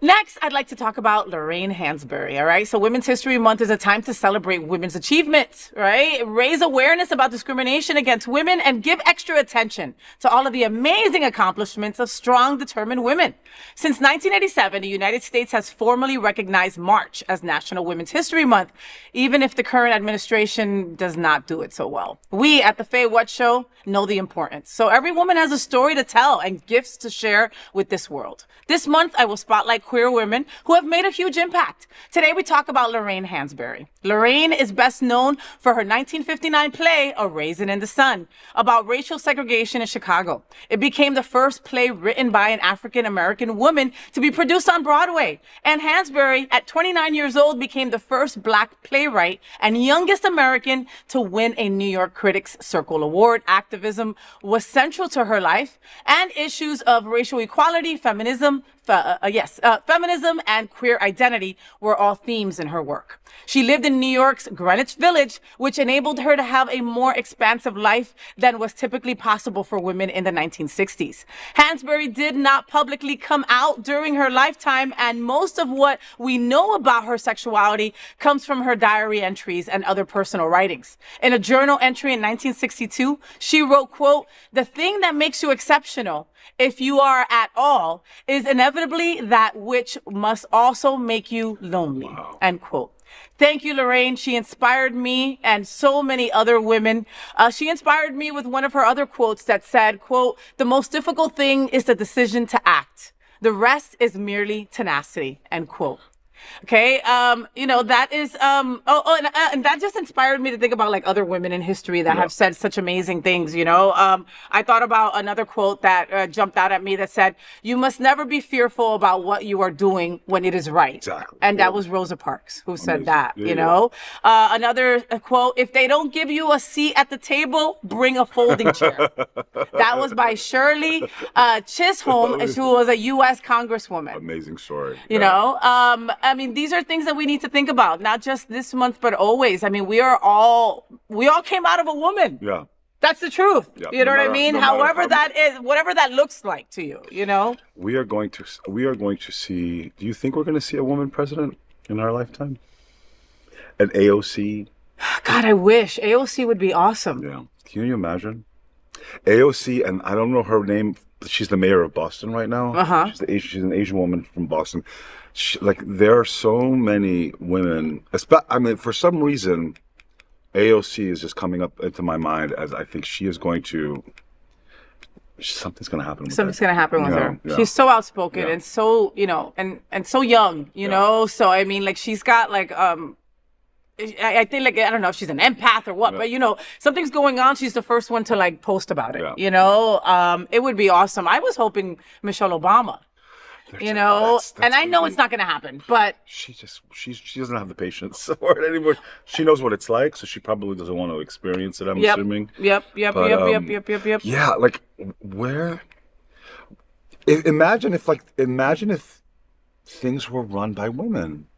Next, I'd like to talk about Lorraine Hansberry, all right? So Women's History Month is a time to celebrate women's achievements, right? Raise awareness about discrimination against women and give extra attention to all of the amazing accomplishments of strong, determined women. Since 1987, the United States has formally recognized March as National Women's History Month, even if the current administration does not do it so well. We at The FayWhat Show know the importance. So every woman has a story to tell and gifts to share with this world. This month, I will spotlight queer women who have made a huge impact. Today, we talk about Lorraine Hansberry. Lorraine is best known for her 1959 play, A Raisin in the Sun, about racial segregation in Chicago. It became the first play written by an African-American woman to be produced on Broadway. And Hansberry, at 29 years old, became the first Black playwright and youngest American to win a New York Critics Circle Award. Activism was central to her life, and issues of racial equality, feminism, feminism and queer identity were all themes in her work. She lived in New York's Greenwich Village, which enabled her to have a more expansive life than was typically possible for women in the 1960s. Hansberry did not publicly come out during her lifetime, and most of what we know about her sexuality comes from her diary entries and other personal writings. In a journal entry in 1962, she wrote, quote, "The thing that makes you exceptional, if you are at all, is inevitably that which must also make you lonely," end quote. Thank you, Lorraine. She inspired me and so many other women. She inspired me with one of her other quotes that said, quote, "The most difficult thing is the decision to act. The rest is merely tenacity," end quote. Okay, that is, and that just inspired me to think about like other women in history that have said such amazing things, I thought about another quote that jumped out at me that said, "You must never be fearful about what you are doing when it is right." Exactly. And that was Rosa Parks who said that, Yeah. Another quote, "If they don't give you a seat at the table, bring a folding chair." That was by Shirley Chisholm, who was a U.S. Congresswoman. Amazing story. I mean, these are things that we need to think about, not just this month, but always. I mean, we all came out of a woman. Yeah. That's the truth. Yeah. You know what I mean? However that is, whatever that looks like to you, We are going to see, do you think we're going to see a woman president in our lifetime? An AOC? God, I wish. AOC would be awesome. Yeah. Can you imagine? AOC, and I don't know her name. She's the mayor of Boston right now. Uh-huh. She's an Asian woman from Boston. There are so many women. For some reason, AOC is just coming up into my mind as I think she is going to. Something's going to happen with her. Something's going to happen with her. Yeah. She's so outspoken and so, and so young, know? So, I mean, like, she's got, like, I think, like, I don't know if she's an empath or what, but, something's going on. She's the first one to, like, post about it, It would be awesome. I was hoping Michelle Obama. That's and I know it's not going to happen, but she doesn't have the patience for it anymore. She knows what it's like, so she probably doesn't want to experience it. I'm assuming. Yep. Yeah, like where? Imagine if things were run by women.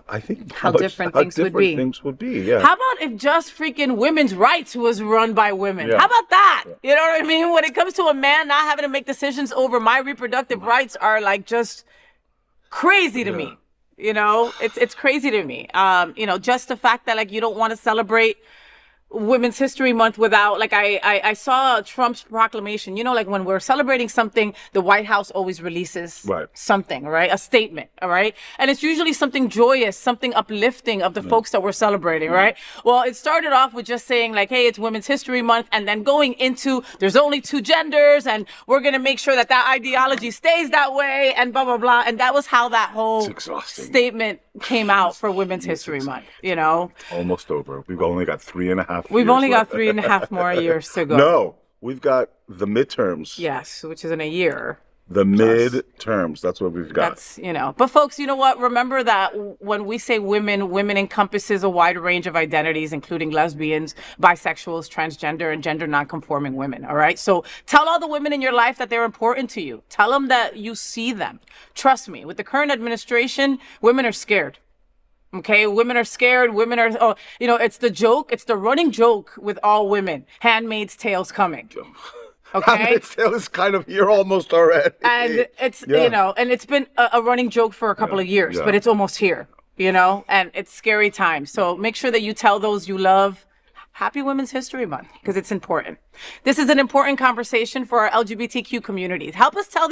I think how different things would be. Yeah. How about if just freaking women's rights was run by women? Yeah. How about that? Yeah. You know what I mean? When it comes to a man not having to make decisions over my reproductive rights are like just crazy to me. It's crazy to me. Just the fact that like you don't want to celebrate Women's History Month without, like, I saw Trump's proclamation, like when we're celebrating something, the White House always releases something, right? A statement, all right? And it's usually something joyous, something uplifting of the folks that we're celebrating, right? Well, it started off with just saying like, hey, it's Women's History Month, and then going into there's only two genders, and we're going to make sure that ideology stays that way, and blah, blah, blah. And that was how that whole statement came out for Women's History Month, Almost over. We've only got 3.5 We've only got 3.5 more years to go. No, we've got the midterms. Yes, which is in a year. The midterms. That's what we've got. That's, But folks, you know what? Remember that when we say women encompasses a wide range of identities, including lesbians, bisexuals, transgender, and gender nonconforming women. All right. So tell all the women in your life that they're important to you. Tell them that you see them. Trust me, with the current administration, women are scared. Okay, women are scared. Women are, it's the joke. It's the running joke with all women. Handmaid's Tale's coming. Okay. Handmaid's Tale is kind of here almost already. And it's, and it's been a running joke for a couple of years, Yeah. but it's almost here, and it's scary times. So make sure that you tell those you love, Happy Women's History Month, because it's important. This is an important conversation for our LGBTQ community. Help us tell